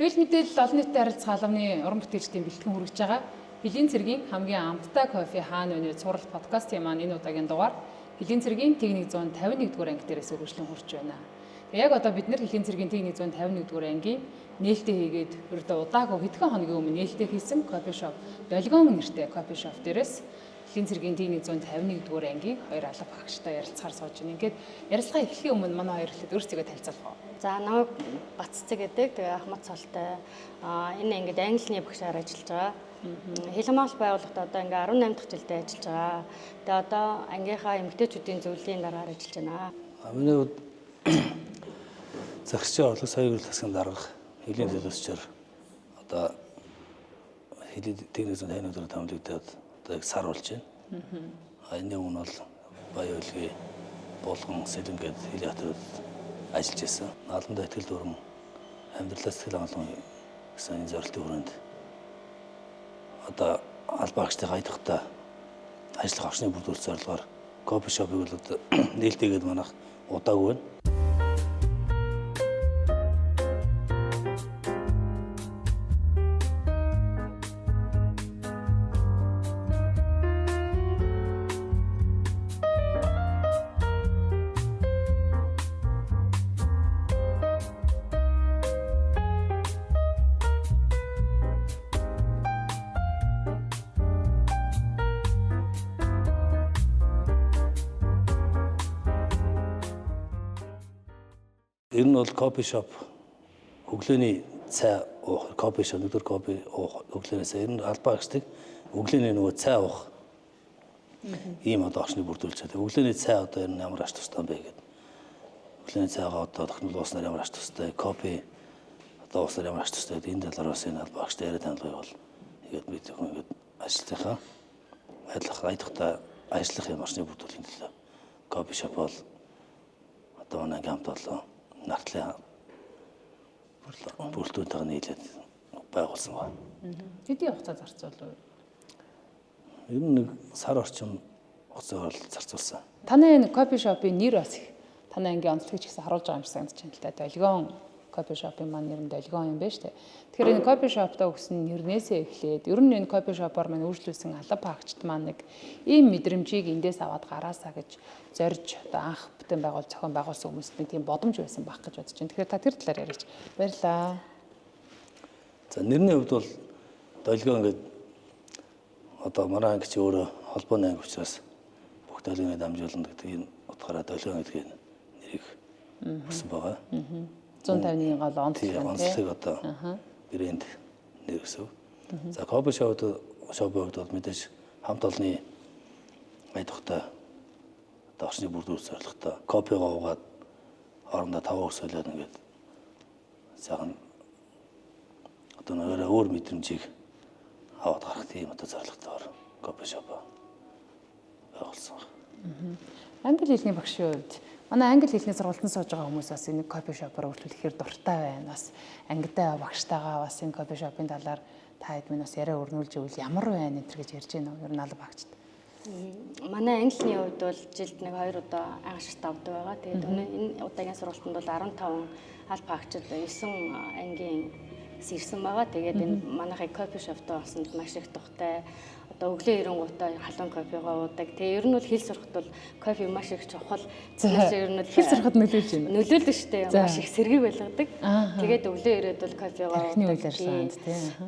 Хэвлэл мэдээлэл олон нийтэд харилцах албаны уран бүтээлчдийн бэлтгэн хүргэж байгаа Бэлгийн цэргийн хамгийн амттай кофе хаана вэ суралт подкастын маань энэ удаагийн дугаар Бэлгийн цэргийн техник 151-р анги дээрээс үргэлжлэн хурж байна. Яг одоо бид нэр Бэлгийн цэргийн техник 151-р ангийн нээлттэй хийгээд ердөө удаагүй хэдхэн хоногийн өмнө нээлттэй хийсэн кофе шоп Долгион нэртэй кофе шоп дээрээс Бэлгийн цэргийн техник 151-р ангийн хоёр алба багштай ярилцахаар сууж байна. Ингээд ярилцлага эхлэхийн өмнө манай хоёр ихэд өөрсдөө танилцуулах. За намайг Баццэг гэдэг. Тэгээ Ахмад Цолтой. Энэ ангид англиний багшаар ажиллаж байгаа. Хилмаал байгууллагад одоо ингээ 18 дахь жилдээ ажиллаж байгаа. Тэгээ одоо ангийнхаа эмэгтэйчүүдийн зөвлөлийн дараагаар ажиллаж байна. Миний хувьд захирчийн орлого соёлын засгийн дарга хэлийн төлөөлөгчөөр одоо хэлийн техник зүйн тайнуудаар томилогдоод одоо их сар болж байна. Энэ өмнө бол баян хөлгийн болгон сэлэн гээд хэлийн хатад ажиллаж байсан. Наалдаа ихтгэл дүрм амьдралаас сэтгэл хангалуун гэсэн энэ зорилтын хүрээнд одоо албан агчдын хайдахтаа ажиллах агчны бүрдүүлэлт зорилгоор кофе шопыг бол одоо нээлттэйгээд манайх удаагүй байна. Энэ нь бол кофе шоп өглөөний цай уух кофе шоп өдөр кофе уух өглөөний цай энэ албан агчдаг өглөөний нөгөө цай уух ийм одоо агчны бүрдүүлж байгаа. Өглөөний цай одоо энэ ямар ач тустай бэ гэдэг. Өглөөний цайгаа одоо тогтмол ууснаар ямар ач тустай, кофе одоо ууснаар ямар ач тустай гэдэг энэ талаараас энэ албан агчтай яриад танилцуулга бол ихэд бид хүн ихэд ажиллахаа айдахтаа ажиллах юм агчны бүрдүүлэхийн төлөө кофе шоп бол одоо нэг хамт болоо нартлын бүрэлдэхүүнтэйгээ нийлээд байгуулсан байна. Хэдийн хугацаа зарцуулав? Ер нь нэг сар орчим хугацаагаар зарцуулсан. Таны энэ кофе шопын нэр бас их таны ангийн онцлогч гэсэн харуулж байгаа юм шиг санагдаж байна л да. Долгион кофе шопын маань нэр нь Долгион юм байна шүү дээ. Тэгэхээр энэ кофе шоптоо өгсөн нэрнээсээ эхлээд ер нь энэ кофе шопоор маань үйлчлүүлсэн алба багчд маань нэг ийм мэдрэмжийг эндээс аваад гараасаа гэж зорж одоо анх бүтээн байгуул зохион байгуулсан хүмүүст нэг тийм боломж байсан байх гэж бодож байна. Тэгэхээр та тэр талаар яриач. Баярлалаа. За нэрний хувьд бол Долгион гэдэг одоо манай анги чи өөрөө холбооны анги учраас бүх долгионыг дамжуулна гэдэг энэ утгаараа Долгион гэдэг нэрийг өгсөн байгаа. 151-ийн гол онцлог одоо брэнд нэр гэсэн. За кофе шопын хувьд бол мэдээж хамт олонны айдахтай одоо орчны бүрдүүлэлт зорилготой кофегоо уугаад хоорондоо таваа өсөөлөд ингээд сайхан одоо нэрээ өөр мэдрэмжийг аваад гарах тийм одоо зорилготойгоор кофе шоп байгуулсан. Англи хэлний багшийн хувьд манай англи хэлний сургалтанд сууж байгаа хүмүүс бас энэ кофе шопоор үйлчлүүлэхээр дуртай байна. Бас ангидаа багштайгаа бас энэ кофе шопын талаар та хэд минь бас яриа өрнүүлж ивэл ямар байна энэ гэж ярьж байна уу? Ер нь алба багчд. Манай английн хувьд бол жилд нэг 2 удаа ангашилт авдаг байгаа. Тэгээд энэ удаагийн сургалтанд бол 15 алба багчд 9 ангийн ирсэн байгаа. Тэгээд энэ манайхыг кофе шоптоо олсонд маш их тухтай. Одоо өглөө ирэнгуутаа халуун кофегоо уудаг. Тэгээ ер нь бол хэл сурахад бол кофе маш их чухал. Маш ер нь хэл сурахад нөлөөлж байна. Нөлөөлдөг шүү дээ. Маш их сэргийг байлгадаг. Тэгээд өглөө ирээд бол кофегоо уудаг.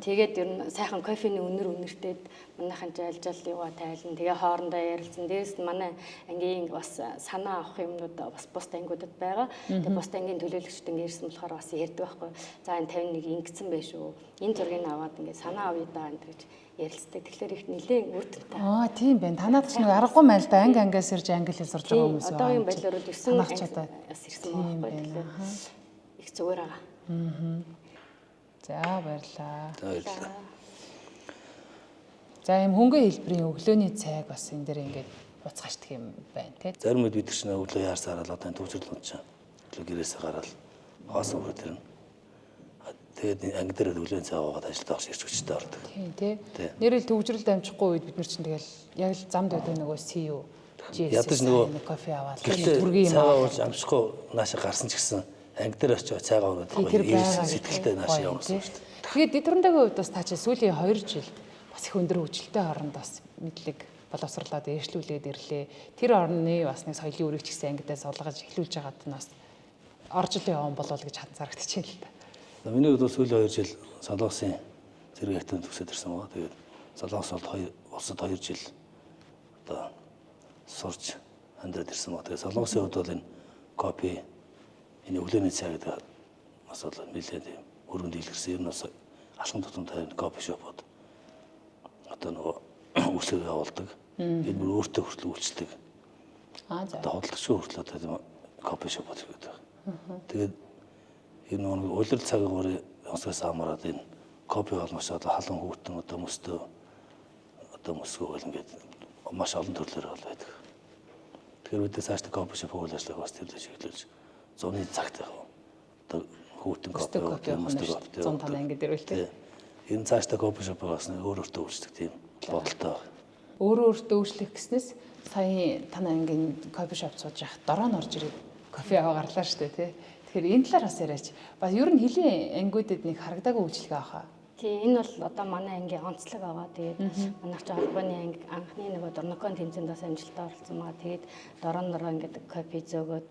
Тэгээд ер нь сайхан кофений үнэртэй манайхан жаалжаал юугаа тайлна. Тэгээ хоорондоо ярилцсан. Дээрээс нь манай ангийн бас санаа авах юмнууд бас бус ангиудад байгаа. Тэгээ бус ангийн төлөөлөгчд ингэ ирсэн болохоор бас ярьдаг байхгүй. За энэ 51 ингэсэн байх шүү. Энэ зургийг аваад ингэ санаа авъя даа энэ гэж ярилцдаг. Тэгэхээр их нэлээд үр дүнтэй. Тийм байна. Танаад ч нэг аргагүй мэн л да ангиас ирж англи хэл сурж байгаа хүмүүс байна. Одоогийн байдлаар 9 ангиас ирсэн байгаа байхгүй. Их зүгээр байгаа. За баярлалаа. Баярлалаа. За ийм хөнгөн хэлбэрийн өглөөний цайг бас энэ дээр ингээд буцаашдаг юм байна тий. Зарим үед бид чинь өглөө яарсаар л одоо төвчрөл унчаа. Өглөө гэрээсээ гараад хоосон өрөө төрнө. Тэгээд анги дээр өглөөний цай уугаад ажилд орж ирж хүчтэй ордог. Тийм тий. Нэрэл төвчрөлд амжихгүй үед бид нар чинь тэгэл яг л замд байдаг нөгөө CU ядаж нөгөө кофе аваад бүргийн цай ууж амжихгүй нааша гарсан ч гэсэн анги дээр очиж цайгаа өрөөд байгаа сэтгэлтэй нааш явуулсан шүү дээ. Тэгээд Дэдвэрндагийн хувьд бас та чи сүүлийн 2 жил бас их өндөр хөгжилтэй хооронд бас мэдлэг боловсруулаад ээшлүүлээд ирлээ. Тэр орны бас нэг соёлын үрийг ч гэсэн ангидаас олгож эхлүүлж байгаад нь бас орж ил явсан болов гэж хат зарагдчихээн л та. Миний хувьд бол сүүлийн 2 жил Солонгосын зэрэг хятад төгсөд ирсэн байгаа. Тэгээд Солонгос улсад 2 жил одоо сурч амьдраад ирсэн байгаа. Тэгээд Солонгосын хувьд бол энэ копи энэ өглөөний цай гэдэг бас бол нэлээд өргөнд илэрсэн. Ер нь бас алхам тутамтай кофе шопод одоо нөгөө үйлчлэг явуулдаг. Энэ бүр өөртөө хүртэл үйлчлдэг. За. Одоо хөдөлгчгүй хүртэл одоо тийм кофе шопод гэдэг. Тэгээд энэ нөгөө улирал цагийн гурийн онцгоос хамаараад энэ кофе олмош одоо халуун хүүтэн одоо мөстөө одоо мөсгөө гэл ингээд маш олон төрлөөр бол байдаг. Тэгэхээр бид цаашдаа кофе шоп үйл ажиллагаа бас тэрлэж эхлүүлж зуны цагт одоо хүүтэн кофе мөстөө кофе 105 анги дээр үл тээ. Энэ цаашдаа кофе шоп бас өөртөө үйлчлдэг тийм бодолтой. Өөртөө үйлчлэх гэснээс сая танай ангийн кофе шоп сууж явах дороо нь орж ирээд кофе аваа гарлаа шүү дээ тий. Тэгэхээр энэ талаар бас яриач. Бас ер нь хөлийн ангиудад нэг харагдаагүй үйлчлэг авах. Тийм энэ бол одоо манай ангийн онцлог аваа. Тэгээд манайх ч холбооны анги анхны нөгөө Дорнокон тэмцээнд бас амжилттай оролцсон байгаа. Тэгээд дороо ингээд кофе зөөгөөд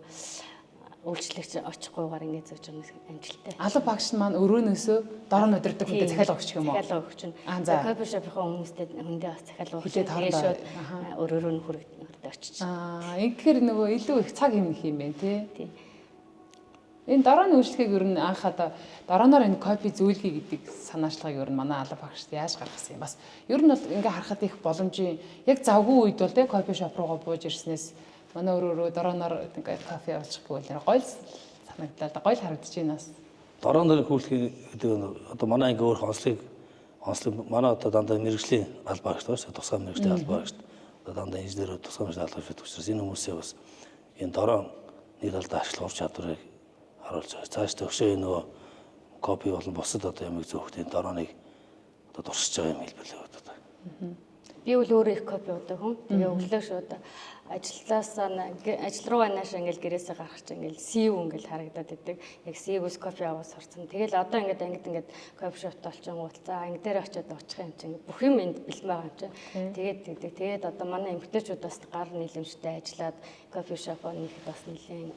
үйлчлэгч очихгүйгээр ингээд зөөж байгаа амжилттай. Алба багш маань өрөөнөөсөө дороо нь удирдаг хүнтэй захиалга өгчих юм уу? Захиалга өгч нь. Кофе шопынхаа хүмүүстээ хүндээ бас захиалга өгч шууд өрөөрөө нь хүрээд очиж. Тэгэхээр нөгөө илүү их цаг хэмнэх юм байна тий. Энэ дорооны үйлчлэгийг ер нь анх одоо дорооноор энэ кофе зөөлгий гэдэг санаачлагыг ер нь манай алба багшд яаж гаргасан юм. Бас ер нь бол ингээ харахад их боломжийн яг завгүй үед бол тий кофе шоп руугаа бууж ирснээс манай өрөөрөө дорооноор ингээ кофе авчихгүй бол гоё санагдлаа гоё харагдаж байна бас. Дороон дээр хүүлэх гэдэг нь одоо манай анги өөр онцлог манай одоо дандаа мэрэгжлийн алба багш байна. Тусгай мэрэгжлийн алба багш. Одоо дандаа инженерүүд тусгай мэрэгжлийн алба багш учраас энэ хүмүүсээ бас энэ дороо нэг талдаа ашиглах ур чадварыг харуулж байгаа. Цаашдаа өшөө нөгөө копи болон бусад одоо ямиг зөөхтэй дорооныг одоо дурсаж байгаа юм хэлбэлээ одоо. Би бол өөрөө их кофе уудаг хүн. Тэгээ өглөө шууд ажил руугаа наашаа ингээл гэрээсээ гарах чинь ингээл сив ингээл харагдаад идэг. Яг сивс кофе аваад сурцсан. Тэгэл одоо ингээд кофе шопт олчин уулзаа анги дээр очиод уучих юм чинь бүх юм энд бэлэн байгаа юм чинь. Тэгээд одоо манай эмэгтэйчүүд бас гар нийлэмжтэй ажиллаад кофе шопоо нэхэд бас нэлээд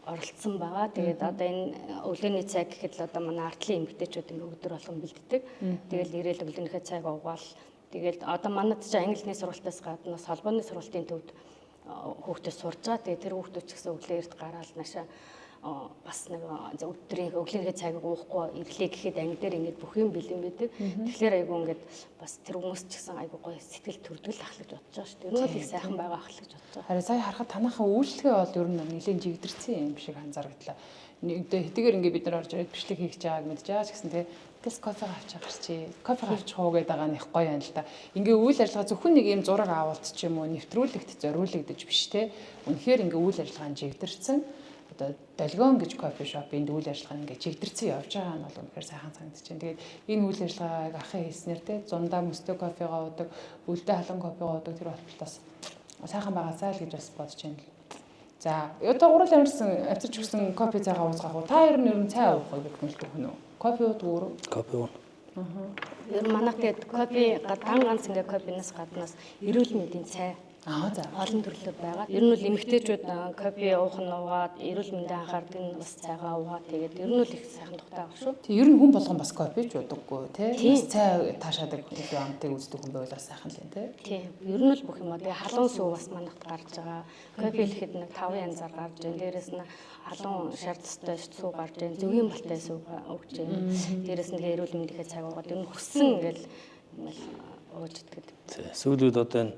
оролцсон байгаа. Тэгээд одоо энэ өглөөний цай гэхэд л одоо манай артлын эмэгтэйчүүд ингээ өдөр болгон бэлддэг. Тэгэл ирээл өглөөнийхөө цайг уугаал. Тэгээд одоо манайд ч английн сургалтаас гадна холбооны сургалтын төвд хүүхдүүд сурж байгаа. Тэгээд тэр хүүхдүүд ч гэсэн өглөө эрт гараад наашаа бас нэг өглөөнийхөө цайг уухгүй ирлээ гэхэд анги дээр ингээд бүх юм бэлэн байдаг. Тэгэхээр айгу ингээд бас тэр хүмүүс ч гэсэн айгу гоё сэтгэл төрдгөл ахлаж бодож байгаа шүү дээ. Ер нь их сайхан байгаа ахлаж бодож байгаа. Харин сая харахад танахаа үйлчлэгээ бол ер нь нэлээд жигдэрсэн юм шиг анзаарагдлаа. Хэдийгээр ингээд бид нар орж ирээд бичлэг хийж байгааг мэдж байгаа ч гэсэн тэгээс кофе авчих гарчи. Кофе авчих уу гэдэг байгаа нь их гоё юм л та. Ингээ үйл ажиллагаа зөвхөн нэг юм зураг авалт ч юм уу нэвтрүүлэгт зориулагдаж биш те. Үнэхээр ингээ үйл ажиллагаа нь жигдэрсэн. Одоо Долгион гэж кофе шопын үйл ажиллагаа ингээ чигдэрсэн явж байгаа нь бол үнэхээр сайхан санагдаж байна. Тэгээд энэ үйл ажиллагааг ахын хийснээр те зундаа мөстөө кофегаа уудаг, үлдээ халуун кофегаа уудаг тэр болтолтоос сайхан байгаасаа л гэж бас бодож байна. За, одоо урал амьдсан авчирч өгсөн кофе цайгаа ууцгаах уу? Та ер нь цай уух гэдэг юм л гэнэ үү? Кофе уудаг уу? Кофе уу. Ер нь манайх тэгээд кофе ганц ингээ кофенаас гаднаас эрүүл мэндийн цай За олон төрлөөр байгаа. Ер нь бол эмэгтэйчүүд кофе уух нь уугаад эрүүл мэндэд анхаардаг нь бас цайгаа уугаад тэгээд ер нь л их сайхан тухтай байгаа шүү. Тэг ер нь хүн болгон бас кофе ч уудаггүй тий. Цай таашаадаг илүү амтыг үздэг хүн байвал сайхан л юм тий. Тийм. Ер нь л бүх юм аа. Тэгээ халуун сүү бас манайхд гарч байгаа. Кофе ихэд нэг 5 янзаар гарч байна. Дээрээс нь халуун шаардстай сүү гарч байна. Зөвгийн балтай сүү өгч байна. Дээрээс нь эрүүл мэндийнхээ цайг уугаад ер нь хүссэн ингээл ууж иддэг. Тий. Сүүлүүд одоо энэ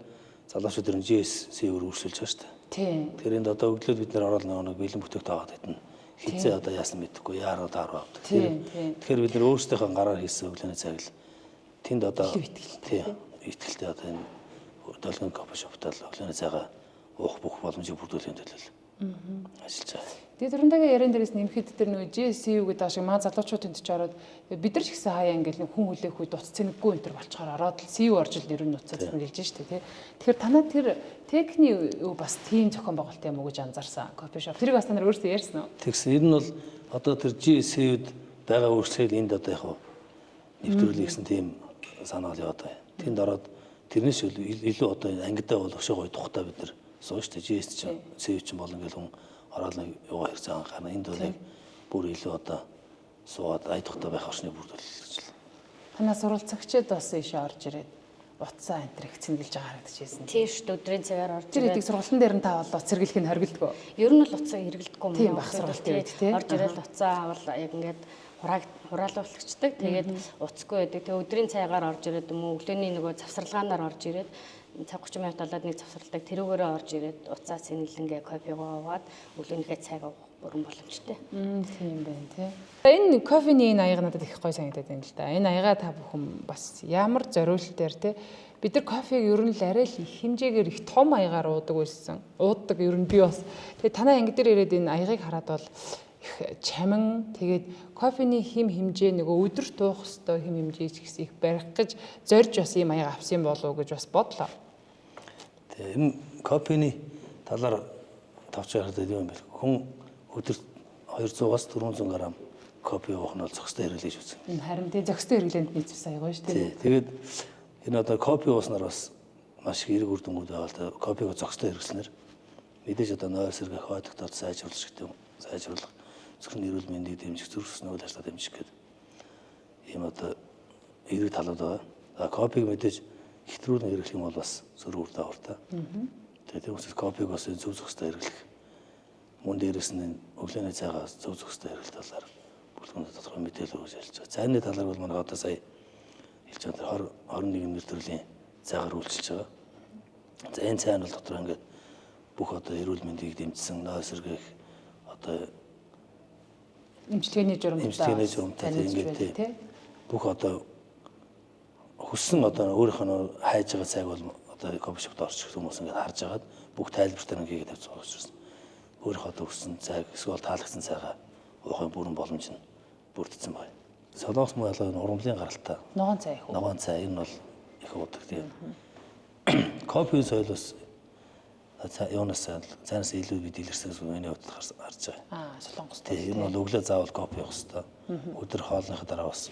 залуучууд ер нь GS-ээр үргэлжлүүлж байгаа шүү дээ. Тийм. Тэгэхээр энд одоо өглөөд бид нэр ороод нэг бэлэн бүтээгт аваад идэнэ. Хизээ одоо яасан мэдэхгүй яаруу дааруу авдаг. Тэгэхээр бид нэр өөрсдийнхөө гараар хийсэн өглөөний цайг л тэнд одоо итгэлтэй одоо энэ Долгион кофе шоптал өглөөний цайгаа уух бүх боломжийг бүрдүүлэхэд төлөв. Ажиллаж байгаа. Тэгээд түрүүнтэйгээ ярен дээрээс нэмэхэд тэр нөгөө GSU гэдэг шиг маа залуучууд энд ч ороод бид нар ч гэсэн хаяа ингээл хүн хүлээх үед утас цэнэггүй энэ төр болчоор ороод л CU орж ил нэр нь уцаад цэнгэлж штэ тий. Тэгэхээр танаа тэр техникний бас тийм зохион байгуулалт юм уу гэж анзаарсан кофе шоп. Тэрийг бас та нар өөрсдөө ярьсан уу? Тэгсэн. Энэ нь бол одоо тэр GSU-д байгаа өөрчлөлт энд одоо яг нэвтрүүлэх гэсэн тийм санаал яваад байна. Тэнд ороод тэрнээс илүү одоо ангидаа бол өшөө гоё тухтай бид нар сууж штэ GS чинь CU чинь болон гэл хүн ороод нэг яваа хэрэгцээ анхаарна. Энд бол яг бүр илүү одоо суугаад айдахтай байх орчны бүрдүүлэл гэж л. Танаа суралцагчид бас ийшээ орж ирээд утсаа энтрийг цэнгэлж байгаа харагдчихсэн. Тийм шүү дээ, өдрийн цагаар орж Тэр эдийг сургалтын дээр нь та бол уц цэргэлэх нь хоригддгоо. Ер нь л уцаа хэрэглэдэггүй Тийм баг сургалтын үед тий. Орж ирэл уцаа авал яг ингээд хураалуулагчдаг. Тэгээд уцгүй байдаг. Тэгээд өдрийн цагаар орж ирээд юм уу өглөөний нөгөө завсарлагаанаар орж ирээд цаг 30 минут болоод нэг завсарладаг тэрүүгээрээ орж ирээд уцаа цэнгэлэнгээ кофегоо уугаад өглөөнийхөө цаг уух бүрэн боломжтой. Тийм байна тий. Энэ кофений энэ аяга надад их гоё санагдаад байна л да. Энэ аяга та бүхэн бас ямар зориулт дээр тий бид нар кофег ер нь л арай л их хэмжээгээр их том аягаар уудаг байсан. Ууддаг ер нь би бас. Тэгээ танаа анги дээр ирээд энэ аягыг хараад бол их чамин тэгээд кофений хим хэмжээ нөгөө өдөрт уух хэвээр хим хэмжээ ч гэсэн их барих гэж зорж бас ийм аяга авсан болов уу гэж бас бодлоо. Тэгээ энэ кофений талаар тавч ярихад юм байна. Хүн өдөрт 200-аас 400 г кофе уух нь бол зохистой хэрэглэж үзсэн. Харин тий зохистой хэрэглээнд нийцсэн аяга шүү дээ. Тэгээд энэ одоо кофе ууснаар бас маш их эрг үр дүнгууд байгаа л да. Кофег зохистой хэрэглэснээр мэдээж одоо нойр сэргэх хойдогдоод сайжруулах гэдэг юм. Сайжруулах зөвхөн эрүүл мэндийг дэмжих, зүрх судасны үйл ажиллагаа дэмжих гэдэг ийм одоо эрэг талууд байгаа. Кофег мэдээж хэтрүүлэн хэрэглэх юм бол бас зөрүү үр дагавартай. Тэгээд үүнээс кофег бас зөв зохистой хэрэглэх. Мөн дээрэс нь өглөөний цагаас зөв зохистой хэрэглэх талаар бүлгүүнүүд тодорхой мэдээлэл өгж ялж байгаа. Цайны талаар бол манай одоо сая хэлж байгаа 21 нэвтрүүлгийн цагаар үйлчилж байгаа. За энэ цайн бол дотор ингээд бүх одоо эрүүл мэндийг дэмжсэн, нойр сэргээх одоо эмчилгээний журамтай ингээд тий бүх одоо хүссэн одоо өөрийнхөө хайж байгаа цаг бол одоо кофе шопт орчих хүмүүс ингээд харж агаад бүх тайлбартай нэг хийгээд тавьчихсан учраас өөрийнхөө одоо хүссэн цаг эсвэл таалагдсан цагаа уухын бүрэн боломж нь бүрдсэн байна. Солонгос мөн урамлын гаралтай. Ногоон цай их үү? Ногоон цай энэ бол их уудаг тийм. Кофений соёл бас юунаас цаанаас илүү бид илэрсэн гэсэн миний бодод харж байгаа. Солонгос. Тийм энэ бол өглөө заавал кофе уух хэрэгтэй. Өдөр хоолныхаа дараа бас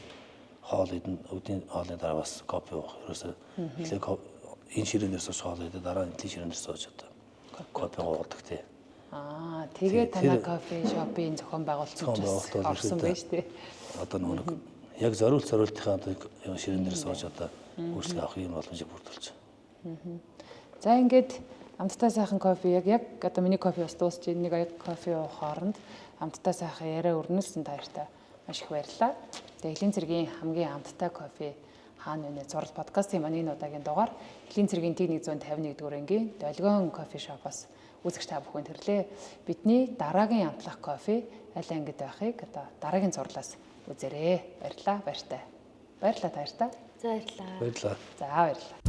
хоол идэн өдний хоолны дараа бас кофе уух. Ерөөсөө энэ ширээнээр сууж хоол идэ дараа нь ширээнээр сууж одоо кофе уудаг тийм. Тэгээ танаа кофе шопын зохион байгуулалт орсон байж тээ. Одоо нэг яг зориултынхаа одоо ширээнээр сууж одоо үйлчлэг авах юм боломжийг бүрдүүлж байна. За ингээд амттай сайхан кофе яг одоо миний кофе бас дуусч нэг аяг кофе уух хооронд амттай сайхан яриа өрнүүлсэн таяртай маш их баярлалаа. Тэгээ Элийн цэргийн хамгийн амттай кофе хаана вэ? Зураг подкастын маань энэ удаагийн дугаар Элийн цэргийн T1 151 дугаар ангийн Долгион кофе шопоос үзэгч та бүхэн төрлөө. Бидний дараагийн амтлах кофе аль ангид байхыг одоо дараагийн зурлаас үзээрэй. Баярлалаа, баяртай. Баярлалаа таяртай. За баярлалаа. Баярлалаа. За баярлалаа.